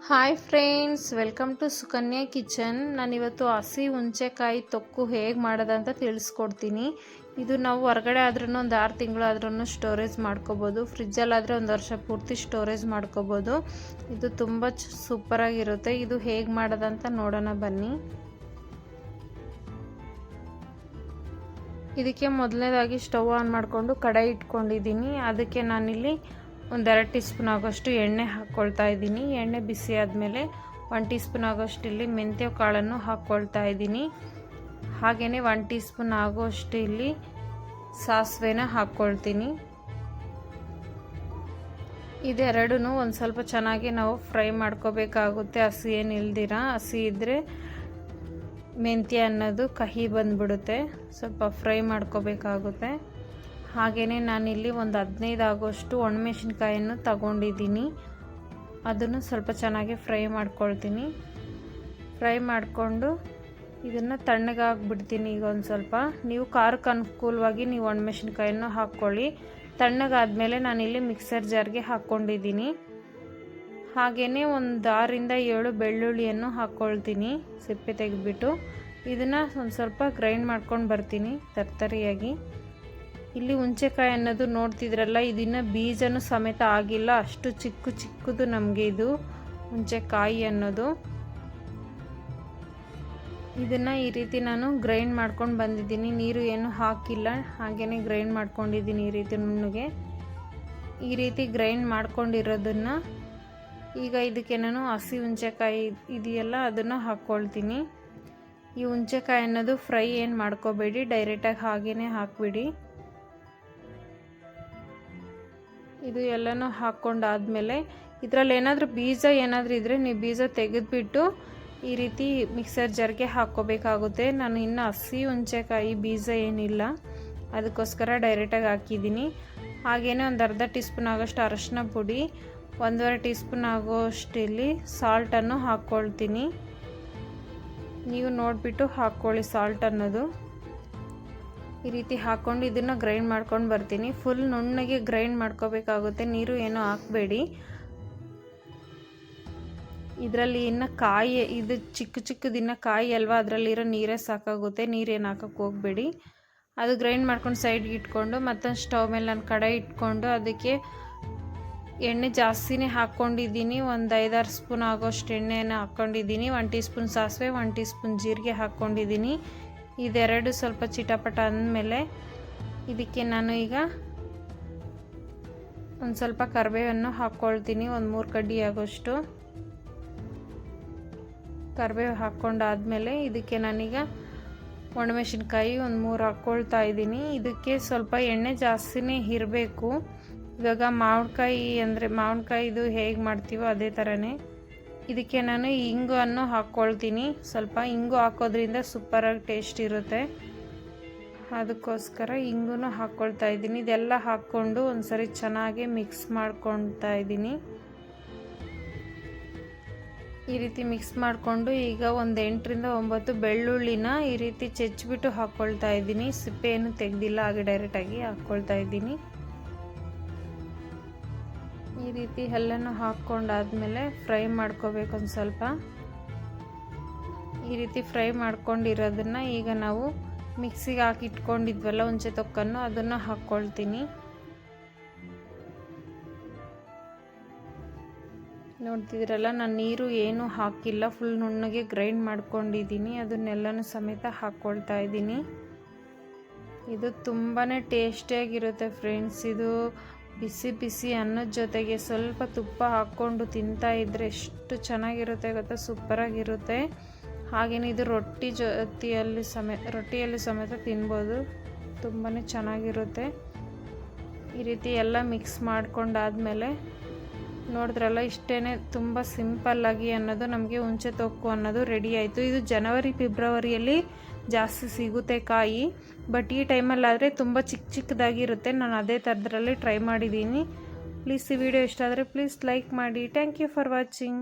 Hi friends, welcome to Sukanya kitchen. ನಾನಿವತ್ತು ಹಸಿ ಹುಣಸೆಕಾಯಿ ತೊಕ್ಕು ಹೇಗೆ ಮಾಡೋದಂತ ತಿಳಿಸ್ಕೊಡ್ತೀನಿ. ಇದು ನಾವು ಹೊರಗಡೆ ಆದ್ರೂ ಒಂದು 6 ತಿಂಗಳು ಆದ್ರೂ ಸ್ಟೋರೇಜ್ ಮಾಡ್ಕೋಬೋದು. ಫ್ರಿಜ್ಜಲ್ಲಾದರೆ ಒಂದು ವರ್ಷ ಪೂರ್ತಿ ಸ್ಟೋರೇಜ್ ಮಾಡ್ಕೋಬೋದು. ಇದು ತುಂಬ ಸೂಪರಾಗಿರುತ್ತೆ. ಇದು ಹೇಗೆ ಮಾಡೋದಂತ ನೋಡೋಣ ಬನ್ನಿ. ಇದಕ್ಕೆ ಮೊದಲನೇದಾಗಿ ಸ್ಟವ್ ಆನ್ ಮಾಡಿಕೊಂಡು ಕಡಾಯಿ ಇಟ್ಕೊಂಡಿದ್ದೀನಿ. ಅದಕ್ಕೆ ನಾನಿಲ್ಲಿ ಒಂದು 2 ಟೀ ಸ್ಪೂನ್ ಆಗೋಷ್ಟು ಎಣ್ಣೆ ಹಾಕ್ಕೊಳ್ತಾ ಇದ್ದೀನಿ. ಎಣ್ಣೆ ಬಿಸಿ ಆದಮೇಲೆ 1 ಟೀ ಸ್ಪೂನ್ ಆಗೋಷ್ಟು ಇಲ್ಲಿ ಮೆಂತ್ಯ ಕಾಳನ್ನು ಹಾಕ್ಕೊಳ್ತಾ ಇದ್ದೀನಿ. ಹಾಗೆಯೇ 1 ಟೀ ಸ್ಪೂನ್ ಆಗೋಷ್ಟು ಇಲ್ಲಿ ಸಾಸಿವೆನ ಹಾಕ್ಕೊಳ್ತೀನಿ. ಇದೆರಡೂ ಒಂದು ಸ್ವಲ್ಪ ಚೆನ್ನಾಗಿ ನಾವು ಫ್ರೈ ಮಾಡ್ಕೋಬೇಕಾಗುತ್ತೆ. ಹಸಿ ಏನಿಲ್ದಿರ, ಹಸಿ ಇದ್ದರೆ ಮೆಂತ್ಯ ಅನ್ನೋದು ಕಹಿ ಬಂದ್ಬಿಡುತ್ತೆ. ಸ್ವಲ್ಪ ಫ್ರೈ ಮಾಡ್ಕೋಬೇಕಾಗುತ್ತೆ. ಹಾಗೆಯೇ ನಾನಿಲ್ಲಿ ಒಂದು 15 ಆಗೋಷ್ಟು ಒಣಮೆಣಸಿನ್ಕಾಯನ್ನು ತಗೊಂಡಿದ್ದೀನಿ. ಅದನ್ನು ಸ್ವಲ್ಪ ಚೆನ್ನಾಗಿ ಫ್ರೈ ಮಾಡ್ಕೊಳ್ತೀನಿ. ಫ್ರೈ ಮಾಡಿಕೊಂಡು ಇದನ್ನು ತಣ್ಣಗಾಗ್ಬಿಡ್ತೀನಿ. ಈಗ ಒಂದು ಸ್ವಲ್ಪ ನೀವು ಖಾರಕ್ಕೆ ಅನುಕೂಲವಾಗಿ ನೀವು ಒಣಮೆಣಸಿನ್ಕಾಯನ್ನು ಹಾಕ್ಕೊಳ್ಳಿ. ತಣ್ಣಗಾದ್ಮೇಲೆ ನಾನಿಲ್ಲಿ ಮಿಕ್ಸರ್ ಜಾರ್ಗೆ ಹಾಕ್ಕೊಂಡಿದ್ದೀನಿ. ಹಾಗೆಯೇ ಒಂದು 6 ಇಂದ 7 ಬೆಳ್ಳುಳ್ಳಿಯನ್ನು ಹಾಕ್ಕೊಳ್ತೀನಿ. ಸಿಪ್ಪೆ ತೆಗೆದುಬಿಟ್ಟು ಇದನ್ನು ಒಂದು ಸ್ವಲ್ಪ ಗ್ರೈಂಡ್ ಮಾಡ್ಕೊಂಡು ಬರ್ತೀನಿ ತರ್ತರಿಯಾಗಿ. ಇಲ್ಲಿ ಹುಣಸೆಕಾಯಿ ಅನ್ನೋದು ನೋಡ್ತಿದ್ರಲ್ಲ, ಇದನ್ನು ಬೀಜನೂ ಸಮೇತ ಆಗಿಲ್ಲ, ಅಷ್ಟು ಚಿಕ್ಕದು ನಮಗೆ ಇದು ಹುಣಸೆಕಾಯಿ ಅನ್ನೋದು. ಇದನ್ನು ಈ ರೀತಿ ನಾನು ಗ್ರೈಂಡ್ ಮಾಡ್ಕೊಂಡು ಬಂದಿದ್ದೀನಿ. ನೀರು ಏನು ಹಾಕಿಲ್ಲ, ಹಾಗೆಯೇ ಗ್ರೈಂಡ್ ಮಾಡ್ಕೊಂಡಿದ್ದೀನಿ ಈ ರೀತಿ ನುಣ್ಣಗೆ. ಈ ರೀತಿ ಗ್ರೈಂಡ್ ಮಾಡ್ಕೊಂಡಿರೋದನ್ನು ಈಗ ಇದಕ್ಕೆ ನಾನು ಹಸಿ ಹುಣಸೆಕಾಯಿ ಇದೆಯಲ್ಲ ಅದನ್ನು ಹಾಕ್ಕೊಳ್ತೀನಿ. ಈ ಹುಣಸೆಕಾಯಿ ಅನ್ನೋದು ಫ್ರೈ ಏನು ಮಾಡ್ಕೋಬೇಡಿ, ಡೈರೆಕ್ಟಾಗಿ ಹಾಗೇ ಹಾಕ್ಬಿಡಿ. ಇದು ಎಲ್ಲನೂ ಹಾಕ್ಕೊಂಡಾದ್ಮೇಲೆ ಇದರಲ್ಲಿ ಏನಾದರೂ ಬೀಜ ಏನಾದರೂ ಇದ್ದರೆ ನೀವು ಬೀಜ ತೆಗೆದುಬಿಟ್ಟು ಈ ರೀತಿ ಮಿಕ್ಸರ್ ಜಾರ್ಗೆ ಹಾಕ್ಕೋಬೇಕಾಗುತ್ತೆ. ನಾನು ಇನ್ನು ಹಸಿ ಹುಣಸೆಕಾಯಿ ಬೀಜ ಏನಿಲ್ಲ, ಅದಕ್ಕೋಸ್ಕರ ಡೈರೆಕ್ಟಾಗಿ ಹಾಕಿದ್ದೀನಿ. ಹಾಗೆಯೇ ಒಂದು ಅರ್ಧ ಟೀ ಸ್ಪೂನ್ ಆಗೋಷ್ಟು ಅರಶಿನ ಪುಡಿ, 1.5 ಟೀ ಸ್ಪೂನ್ ಆಗೋಷ್ಟು ಇಲ್ಲಿ ಸಾಲ್ಟನ್ನು ಹಾಕ್ಕೊಳ್ತೀನಿ. ನೀವು ನೋಡಿಬಿಟ್ಟು ಹಾಕ್ಕೊಳ್ಳಿ ಸಾಲ್ಟ್ ಅನ್ನೋದು. ಈ ರೀತಿ ಹಾಕ್ಕೊಂಡು ಇದನ್ನು ಗ್ರೈಂಡ್ ಮಾಡ್ಕೊಂಡು ಬರ್ತೀನಿ. ಫುಲ್ ನುಣ್ಣಗೆ ಗ್ರೈಂಡ್ ಮಾಡ್ಕೋಬೇಕಾಗುತ್ತೆ, ನೀರು ಏನೂ ಹಾಕಬೇಡಿ. ಇದರಲ್ಲಿ ಇನ್ನು ಕಾಯಿ, ಇದು ಚಿಕ್ಕದಿನ್ನ ಕಾಯಿ ಅಲ್ವಾ, ಅದರಲ್ಲಿರೋ ನೀರೇ ಸಾಕಾಗುತ್ತೆ, ನೀರೇನು ಹಾಕೋಕ್ಕೆ ಹೋಗಬೇಡಿ. ಅದು ಗ್ರೈಂಡ್ ಮಾಡ್ಕೊಂಡು ಸೈಡ್ಗೆ ಇಟ್ಕೊಂಡು ಮತ್ತೊಂದು ಸ್ಟವ್ ಮೇಲೆ ನಾನು ಕಡಾಯಿ ಇಟ್ಕೊಂಡು ಅದಕ್ಕೆ ಎಣ್ಣೆ ಜಾಸ್ತಿನೇ ಹಾಕ್ಕೊಂಡಿದ್ದೀನಿ. ಒಂದು 5-6 ಸ್ಪೂನ್ ಆಗೋಷ್ಟು ಎಣ್ಣೆನ ಹಾಕ್ಕೊಂಡಿದ್ದೀನಿ. 1 ಟೀ ಸ್ಪೂನ್ ಸಾಸಿವೆ, 1 ಟೀ ಸ್ಪೂನ್ ಜೀರಿಗೆ ಹಾಕ್ಕೊಂಡಿದ್ದೀನಿ. ಇದೆರಡು ಸ್ವಲ್ಪ ಚಿಟಪಟ ಅಂದಮೇಲೆ ಇದಕ್ಕೆ ನಾನು ಈಗ ಒಂದು ಸ್ವಲ್ಪ ಕರಿಬೇವನ್ನು ಹಾಕ್ಕೊಳ್ತೀನಿ. ಒಂದು 3 ಕಡ್ಡಿ ಆಗೋಷ್ಟು ಕರಿಬೇವು ಹಾಕ್ಕೊಂಡಾದ್ಮೇಲೆ ಇದಕ್ಕೆ ನಾನೀಗ ಒಣಮೆಣಸಿನ್ಕಾಯಿ ಒಂದು 3 ಹಾಕ್ಕೊಳ್ತಾ ಇದ್ದೀನಿ. ಇದಕ್ಕೆ ಸ್ವಲ್ಪ ಎಣ್ಣೆ ಜಾಸ್ತಿನೇ ಇರಬೇಕು. ಇವಾಗ ಮಾವಿನಕಾಯಿದು ಹೇಗೆ ಮಾಡ್ತೀವೋ ಅದೇ ಥರನೇ ಇದಕ್ಕೆ ನಾನು ಇಂಗನ್ನು ಹಾಕ್ಕೊಳ್ತೀನಿ. ಸ್ವಲ್ಪ ಇಂಗು ಹಾಕೋದ್ರಿಂದ ಸೂಪರಾಗಿ ಟೇಸ್ಟ್ ಇರುತ್ತೆ, ಅದಕ್ಕೋಸ್ಕರ ಇಂಗು ಹಾಕ್ಕೊಳ್ತಾ ಇದ್ದೀನಿ. ಇದೆಲ್ಲ ಹಾಕ್ಕೊಂಡು ಒಂದ್ಸರಿ ಚೆನ್ನಾಗಿ ಮಿಕ್ಸ್ ಮಾಡ್ಕೊಳ್ತಾ ಇದ್ದೀನಿ. ಈ ರೀತಿ ಮಿಕ್ಸ್ ಮಾಡಿಕೊಂಡು ಈಗ ಒಂದು 8 ರಿಂದ 9 ಬೆಳ್ಳುಳ್ಳಿನ ಈ ರೀತಿ ಚೆಚ್ಚಿಬಿಟ್ಟು ಹಾಕ್ಕೊಳ್ತಾ ಇದ್ದೀನಿ. ಸಿಪ್ಪೆ ಏನು ತೆಗೆದಿಲ್ಲ, ಹಾಗೆ ಡೈರೆಕ್ಟಾಗಿ ಹಾಕ್ಕೊಳ್ತಾ ಇದ್ದೀನಿ. ಈ ರೀತಿ ಎಲ್ಲನೂ ಹಾಕ್ಕೊಂಡಾದ್ಮೇಲೆ ಫ್ರೈ ಮಾಡ್ಕೋಬೇಕು ಒಂದು ಸ್ವಲ್ಪ. ಈ ರೀತಿ ಫ್ರೈ ಮಾಡ್ಕೊಂಡಿರೋದನ್ನು ಈಗ ನಾವು ಮಿಕ್ಸಿಗೆ ಹಾಕಿ ಇಟ್ಕೊಂಡಿದ್ವಲ್ಲ ಹುಣಸೆ ತೊಕ್ಕನ್ನು, ಅದನ್ನು ಹಾಕ್ಕೊಳ್ತೀನಿ. ನೋಡ್ತಿದ್ದೀರಲ್ಲ, ನಾನು ನೀರು ಏನೂ ಹಾಕಿಲ್ಲ, ಫುಲ್ ನುಣ್ಣಗೆ ಗ್ರೈಂಡ್ ಮಾಡ್ಕೊಂಡಿದ್ದೀನಿ. ಅದನ್ನೆಲ್ಲನೂ ಸಮೇತ ಹಾಕ್ಕೊಳ್ತಾ ಇದ್ದೀನಿ. ಇದು ತುಂಬಾ ಟೇಸ್ಟಿಯಾಗಿರುತ್ತೆ ಫ್ರೆಂಡ್ಸ್. ಇದು ಬಿಸಿ ಅನ್ನದ ಜೊತೆಗೆ ಸ್ವಲ್ಪ ತುಪ್ಪ ಹಾಕ್ಕೊಂಡು ತಿಂತಾ ಇದ್ದರೆ ಎಷ್ಟು ಚೆನ್ನಾಗಿರುತ್ತೆ ಗೊತ್ತಾ, ಸೂಪರಾಗಿರುತ್ತೆ. ಹಾಗೆಯೇ ಇದು ರೊಟ್ಟಿಯಲ್ಲಿ ಸಮೇತ ತಿನ್ಬೋದು, ತುಂಬಾ ಚೆನ್ನಾಗಿರುತ್ತೆ. ಈ ರೀತಿ ಎಲ್ಲ ಮಿಕ್ಸ್ ಮಾಡ್ಕೊಂಡಾದ್ಮೇಲೆ ನೋಡಿದ್ರಲ್ಲ, ಇಷ್ಟೇ, ತುಂಬ ಸಿಂಪಲ್ಲಾಗಿ ಅನ್ನೋದು ನಮಗೆ ಹುಣಸೆ ತೊಕ್ಕು ಅನ್ನೋದು ರೆಡಿ ಆಯಿತು. ಇದು ಜನವರಿ ಫೆಬ್ರವರಿಯಲ್ಲಿ ಜಾಸ್ತಿ ಸಿಗುತ್ತೆ ಕಾಯಿ, ಬಟ್ ಈ ಟೈಮಲ್ಲಾದರೆ ತುಂಬ ಚಿಕ್ಕದಾಗಿರುತ್ತೆ. ನಾನು ಅದೇ ಥರದ್ರಲ್ಲಿ ಟ್ರೈ ಮಾಡಿದ್ದೀನಿ. ಪ್ಲೀಸ್ ಈ ವಿಡಿಯೋ ಇಷ್ಟ ಆದರೆ ಪ್ಲೀಸ್ ಲೈಕ್ ಮಾಡಿ. Thank you for watching.